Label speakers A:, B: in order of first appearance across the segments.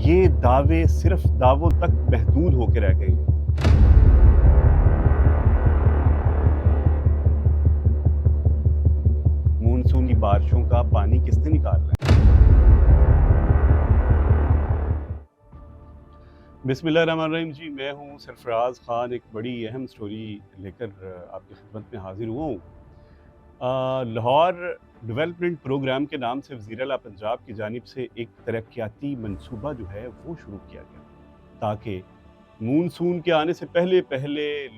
A: یہ دعوے صرف دعووں تک محدود ہو کے رہ گئے ہیں۔ مونسون کی بارشوں کا پانی کس نے نکالنا ہے؟ بسم اللہ الرحمن الرحیم جی، میں ہوں سرفراز خان، ایک بڑی اہم سٹوری لے کر آپ کی خدمت میں حاضر ہوا ہوں۔ لاہور ڈیولپمنٹ پروگرام کے نام سے وزیر اعلیٰ پنجاب کی جانب سے ایک ترقیاتی منصوبہ جو ہے وہ شروع کیا گیا تاکہ مونسون کے آنے سے پہلے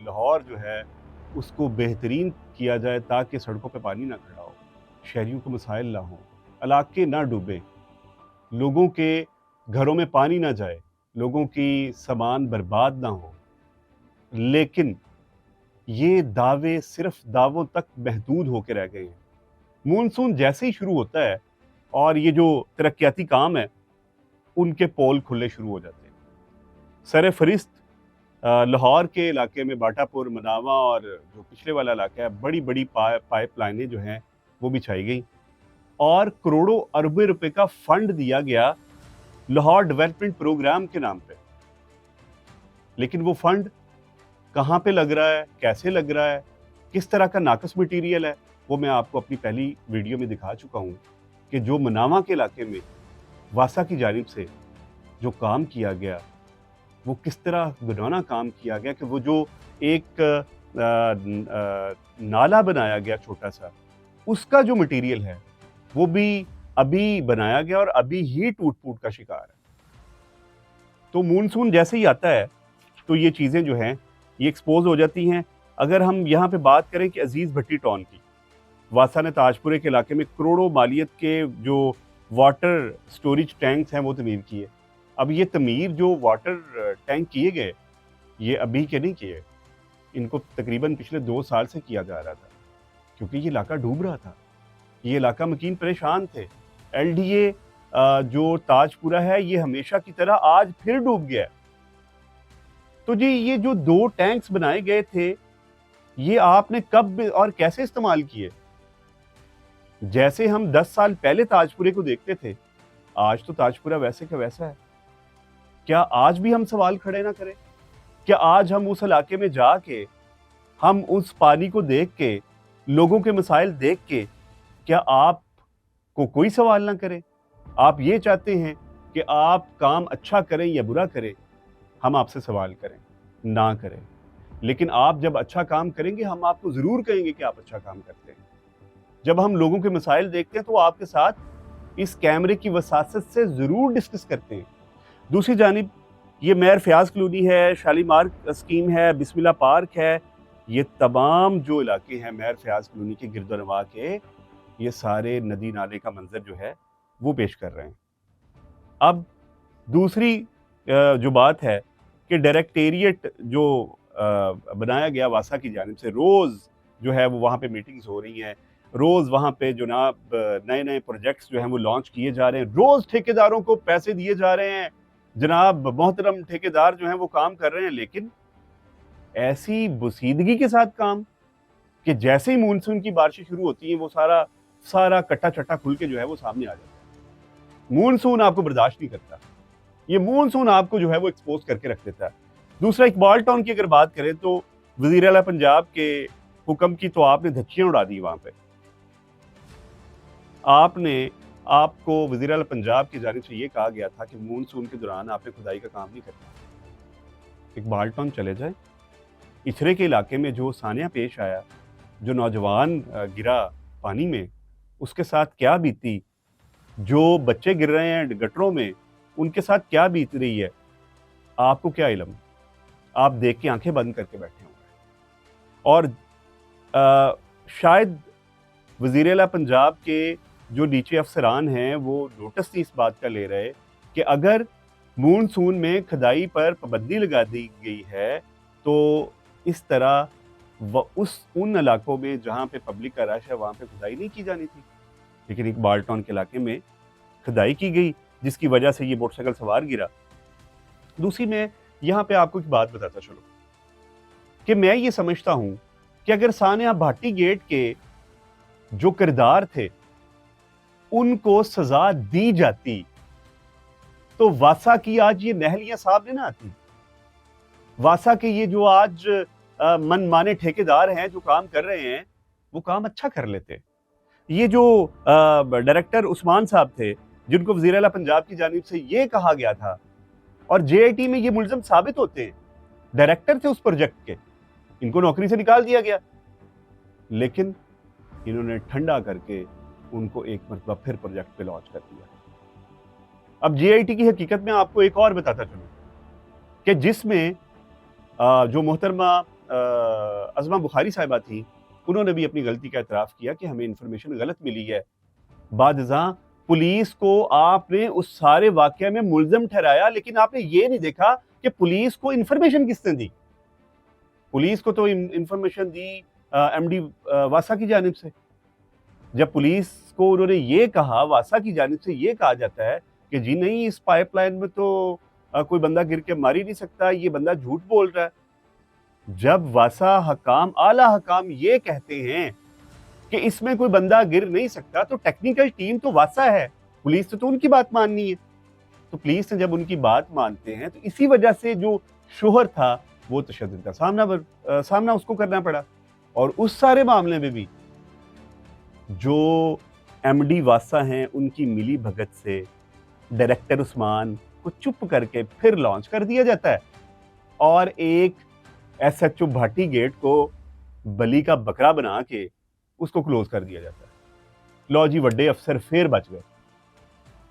A: لاہور جو ہے اس کو بہترین کیا جائے، تاکہ سڑکوں پہ پانی نہ کھڑا ہو، شہریوں کو مسائل نہ ہوں، علاقے نہ ڈوبیں، لوگوں کے گھروں میں پانی نہ جائے، لوگوں کی سامان برباد نہ ہو۔ لیکن یہ دعوے صرف دعووں تک محدود ہو کے رہ گئے ہیں۔ مونسون جیسے ہی شروع ہوتا ہے اور یہ جو ترقیاتی کام ہے ان کے پول کھلنے شروع ہو جاتے ہیں۔ سر فہرست لاہور کے علاقے میں باٹا پور، مناوا اور جو پچھلے والا علاقہ ہے، بڑی بڑی پائپ لائنیں جو ہیں وہ بچھائی گئیں اور کروڑوں اربوں روپے کا فنڈ دیا گیا لاہور ڈیولپمنٹ پروگرام کے نام پہ۔ لیکن وہ فنڈ کہاں پہ لگ رہا ہے، کیسے لگ رہا ہے، کس طرح کا ناقص مٹیریل ہے، وہ میں آپ کو اپنی پہلی ویڈیو میں دکھا چکا ہوں کہ جو مناوا کے علاقے میں واسا کی جانب سے جو کام کیا گیا وہ کس طرح گنانا کام کیا گیا، کہ وہ جو ایک نالا بنایا گیا چھوٹا سا، اس کا جو مٹیریل ہے وہ بھی ابھی بنایا گیا اور ابھی ہی ٹوٹ پھوٹ کا شکار ہے۔ تو مونسون جیسے ہی آتا ہے تو یہ چیزیں جو ہیں یہ ایکسپوز ہو جاتی ہیں۔ اگر ہم یہاں پہ بات کریں کہ عزیز بھٹی ٹاؤن کی، واسا نے تاج پورے کے علاقے میں کروڑوں مالیت کے جو واٹر سٹوریج ٹینکس ہیں وہ تعمیر کیے۔ اب یہ تعمیر جو واٹر ٹینک کیے گئے یہ ابھی کے نہیں کیے، ان کو تقریباً پچھلے 2 سال سے کیا جا رہا تھا، کیونکہ یہ علاقہ ڈوب رہا تھا، یہ علاقہ مکین پریشان تھے۔ ایل ڈی اے جو تاج پورہ ہے یہ ہمیشہ کی طرح آج پھر ڈوب گیا ہے۔ تو جی یہ جو 2 ٹینکس بنائے گئے تھے یہ آپ نے کب اور کیسے استعمال کیے؟ جیسے ہم 10 سال پہلے تاج پورے کو دیکھتے تھے، آج تو تاج پورہ ویسے کا ویسا ہے۔ کیا آج بھی ہم سوال کھڑے نہ کریں؟ کیا آج ہم اس علاقے میں جا کے، ہم اس پانی کو دیکھ کے، لوگوں کے مسائل دیکھ کے، کیا آپ کو کوئی سوال نہ کریں؟ آپ یہ چاہتے ہیں کہ آپ کام اچھا کریں یا برا کریں، ہم آپ سے سوال کریں، نہ کریں۔ لیکن آپ جب اچھا کام کریں گے ہم آپ کو ضرور کہیں گے کہ آپ اچھا کام کرتے ہیں۔ جب ہم لوگوں کے مسائل دیکھتے ہیں تو آپ کے ساتھ اس کیمرے کی وساست سے ضرور ڈسکس کرتے ہیں۔ دوسری جانب یہ میر فیاض کلونی ہے، شالیمار اسکیم ہے، بسم اللہ پارک ہے، یہ تمام جو علاقے ہیں میر فیاض کلونی کے گرد و نواح کے، یہ سارے ندی نالے کا منظر جو ہے وہ پیش کر رہے ہیں۔ اب دوسری جو بات ہے کہ ڈائریکٹریٹ جو بنایا گیا واسا کی جانب سے، روز جو ہے وہ وہاں پہ میٹنگز ہو رہی ہیں، روز وہاں پہ جناب نئے پروجیکٹس جو ہیں وہ لانچ کیے جا رہے ہیں، روز ٹھیکیداروں کو پیسے دیے جا رہے ہیں، جناب محترم ٹھیکیدار جو ہیں وہ کام کر رہے ہیں، لیکن ایسی بسیدگی کے ساتھ کام کہ جیسے ہی مونسون کی بارشیں شروع ہوتی ہیں وہ سارا کٹا چٹا کھل کے جو ہے وہ سامنے آ جاتا ہے۔ مونسون آپ کو برداشت نہیں کرتا، یہ مونسون آپ کو جو ہے وہ ایکسپوز کر کے رکھ دیتا ہے۔ دوسرا اقبال ٹاؤن کی اگر بات کریں تو وزیر اعلیٰ پنجاب کے حکم کی تو آپ نے دھچیاں اڑا دی وہاں پہ۔ آپ کو وزیر اعلیٰ پنجاب کی جانب سے یہ کہا گیا تھا کہ مونسون کے دوران آپ نے کھدائی کا کام نہیں کرنا۔ اقبال ٹاؤن چلے جائیں، اچھرے کے علاقے میں جو سانیہ پیش آیا، جو نوجوان گرا پانی میں، اس کے ساتھ کیا بیتی، جو بچے گر رہے ہیں گٹروں میں، ان کے ساتھ کیا بیت رہی ہے، آپ کو کیا علم؟ آپ دیکھ کے آنکھیں بند کر کے بیٹھے ہوں گے۔ اور شاید وزیر اعلیٰ پنجاب کے جو نیچے افسران ہیں وہ نوٹس نہیں اس بات کا لے رہے کہ اگر مونسون میں کھدائی پر پابندی لگا دی گئی ہے تو اس طرح ان علاقوں میں جہاں پہ پبلک کا رش ہے وہاں پہ کھدائی نہیں کی جانی تھی، لیکن اقبال ٹاؤن کے علاقے میں کھدائی کی گئی جس کی وجہ سے یہ موٹر سائیکل سوار گرا۔ دوسری میں یہاں پہ آپ کو ایک بات بتاتا چلو کہ میں یہ سمجھتا ہوں کہ اگر سانیہ بھاٹی گیٹ کے جو کردار تھے ان کو سزا دی جاتی تو واسا کی آج یہ نہلیاں صاحب نے نہ آتی، واسا کے یہ جو آج من مانے ٹھیکیدار ہیں جو کام کر رہے ہیں وہ کام اچھا کر لیتے. یہ جو ڈائریکٹر عثمان صاحب تھے جن کو وزیر اعلیٰ پنجاب کی جانب سے یہ کہا گیا تھا، اور جے آئی ٹی میں یہ ملزم ثابت ہوتے ہیں، ڈائریکٹر تھے اس پروجیکٹ کے، ان کو نوکری سے نکال دیا گیا، لیکن انہوں نے ٹھنڈا کر کے ان کو ایک مرتبہ پھر پروجیکٹ پہ لانچ کر دیا. اب جے آئی ٹی کی حقیقت میں آپ کو ایک اور بتاتا چلوں کہ جس میں جو محترمہ عظمہ بخاری صاحبہ تھیں، انہوں نے بھی اپنی غلطی کا اعتراف کیا کہ ہمیں انفارمیشن غلط ملی ہے. بعد ازاں پولیس کو آپ نے اس سارے واقعے میں ملزم ٹھہرایا، لیکن آپ نے یہ نہیں دیکھا کہ پولیس کو انفارمیشن کس نے دی. پولیس کو تو انفارمیشن دی ایم ڈی واسا کی جانب سے. جب پولیس کو انہوں نے یہ کہا، واسا کی جانب سے یہ کہا جاتا ہے کہ جی نہیں، اس پائپ لائن میں تو کوئی بندہ گر کے مار ہی نہیں سکتا، یہ بندہ جھوٹ بول رہا ہے. جب واسا حکام، اعلیٰ حکام یہ کہتے ہیں کہ اس میں کوئی بندہ گر نہیں سکتا، تو ٹیکنیکل ٹیم تو واسا ہے، پولیس تو ان کی بات ماننی ہے. تو پولیس نے جب ان کی بات مانتے ہیں تو اسی وجہ سے جو شوہر تھا وہ تشدد کا سامنا اس کو کرنا پڑا. اور اس سارے معاملے میں بھی جو ایم ڈی واسا ہیں ان کی ملی بھگت سے ڈائریکٹر عثمان کو چپ کر کے پھر لانچ کر دیا جاتا ہے، اور ایک S H O Bhati gate کو بلی کا بکرا بنا کے اس کو کلوز کر دیا جاتا ہے. لو جی، وڈے افسر پھر بچ گئے.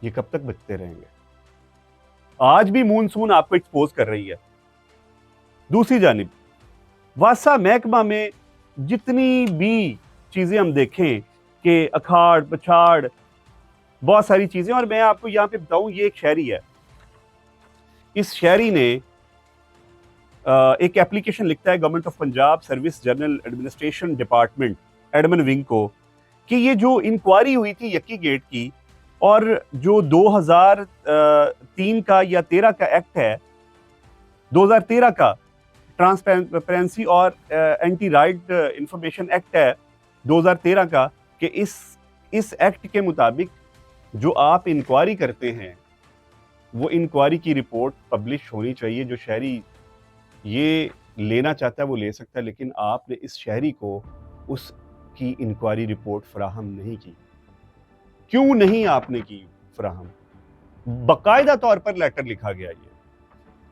A: یہ کب تک بچتے رہیں گے؟ آج بھی مونسون آپ کو ایکسپوز کر رہی ہے. دوسری جانب واسا محکمہ میں جتنی بھی چیزیں ہم دیکھیں کہ اکھاڑ پچھاڑ بہت ساری چیزیں، اور میں آپ کو یہاں پہ بتاؤں، یہ ایک شہری ہے، اس شہری نے ایک اپلیکیشن لکھتا ہے government of Punjab service general administration department admin wing کو کہ یہ جو انکوائری ہوئی تھی یکی گیٹ کی، اور جو 2003 کا یا 13 کا ایکٹ ہے، 2013 کا ٹرانسپیرنسی اور اینٹی رائٹ انفارمیشن ایکٹ ہے 2013 کا، کہ اس ایکٹ کے مطابق جو آپ انکوائری کرتے ہیں وہ انکوائری کی رپورٹ پبلش ہونی چاہیے. جو شہری یہ لینا چاہتا ہے وہ لے سکتا ہے، لیکن آپ نے اس شہری کو اس کی انکوائری رپورٹ فراہم نہیں کی. کیوں نہیں آپ نے کی فراہم؟ باقاعدہ طور پر لیٹر لکھا گیا.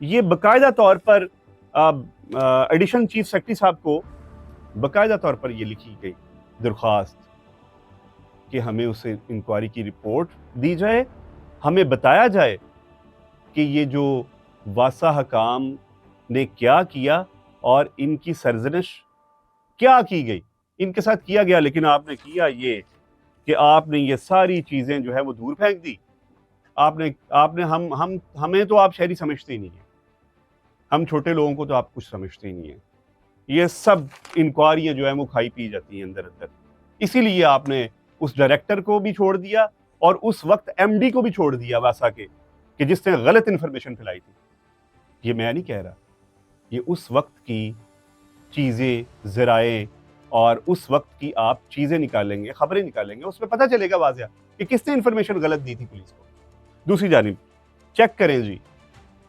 A: یہ باقاعدہ طور پر ایڈیشنل چیف سیکرٹری صاحب کو باقاعدہ طور پر یہ لکھی گئی درخواست کہ ہمیں اسے انکوائری کی رپورٹ دی جائے، ہمیں بتایا جائے کہ یہ جو واسا حکام نے کیا کیا اور ان کی سرزنش کیا کی گئی، ان کے ساتھ کیا گیا. لیکن آپ نے کیا یہ کہ آپ نے یہ ساری چیزیں جو ہے وہ دور پھینک دی. ہمیں تو آپ شہری سمجھتے ہی نہیں ہیں، ہم چھوٹے لوگوں کو تو آپ کچھ سمجھتے ہی نہیں ہیں. یہ سب انکوائریاں جو ہیں وہ کھائی پی جاتی ہیں اندر اندر. اسی لیے آپ نے اس ڈائریکٹر کو بھی چھوڑ دیا اور اس وقت ایم ڈی کو بھی چھوڑ دیا واسا کے، کہ جس نے غلط انفارمیشن پھیلائی تھی. یہ میں نہیں کہہ رہا، یہ اس وقت کی چیزیں، ذرائع اور اس وقت کی آپ چیزیں نکالیں گے، خبریں نکالیں گے، اس میں پتہ چلے گا واضح کہ کس نے انفارمیشن غلط دی تھی پولیس کو. دوسری جانب چیک کریں جی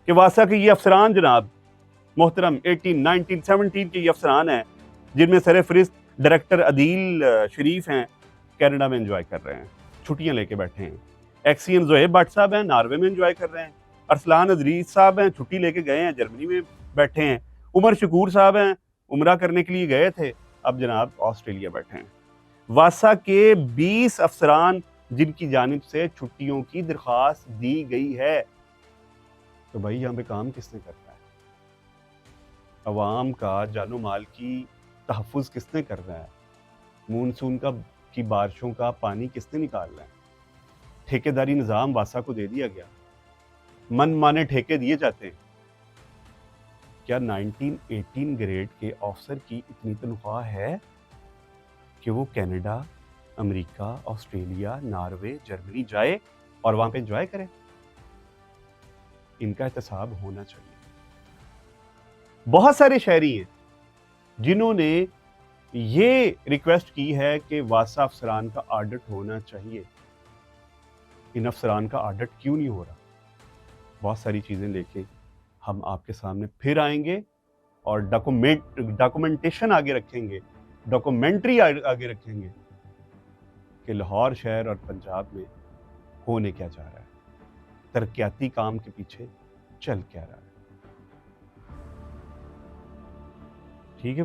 A: کہ واسا کے یہ افسران جناب محترم 18 19 17 کے یہ افسران ہیں جن میں سر فہرست ڈائریکٹر عدیل شریف ہیں، کینیڈا میں انجوائے کر رہے ہیں، چھٹیاں لے کے بیٹھے ہیں. ایکسین زہیب بٹ صاحب ہیں، ناروے میں انجوائے کر رہے ہیں. ارسلان عزیز صاحب ہیں، چھٹی لے کے گئے ہیں، جرمنی میں بیٹھے ہیں. عمر شکور صاحب ہیں، عمرہ کرنے کے لیے گئے تھے، اب جناب آسٹریلیا بیٹھے ہیں. واسا کے 20 افسران جن کی جانب سے چھٹیوں کی درخواست دی گئی ہے. تو بھائی یہاں پہ کام کس نے کرنا ہے؟ عوام کا جان و مال کی تحفظ کس نے کرنا ہے؟ مونسون کی بارشوں کا پانی کس نے نکالنا ہے؟ ٹھیکیداری نظام واسا کو دے دیا گیا، من مانے ٹھیکے دیے جاتے ہیں. کیا 1918 گریڈ کے آفسر کی اتنی تنخواہ ہے کہ وہ کینیڈا، امریکہ، آسٹریلیا، ناروے، جرمنی جائے اور وہاں پہ انجوائے کرے؟ ان کا احتساب ہونا چاہیے. بہت سارے شہری ہیں جنہوں نے یہ ریکویسٹ کی ہے کہ واسا افسران کا آڈٹ ہونا چاہیے. ان افسران کا آڈٹ کیوں نہیں ہو رہا؟ بہت ساری چیزیں لے کے ہم آپ کے سامنے پھر آئیں گے اور ڈاکومنٹیشن آگے رکھیں گے، ڈاکومنٹری آگے رکھیں گے کہ لاہور شہر اور پنجاب میں ہونے کیا جا رہا ہے، ترقیاتی کام کے پیچھے چل کیا رہا ہے۔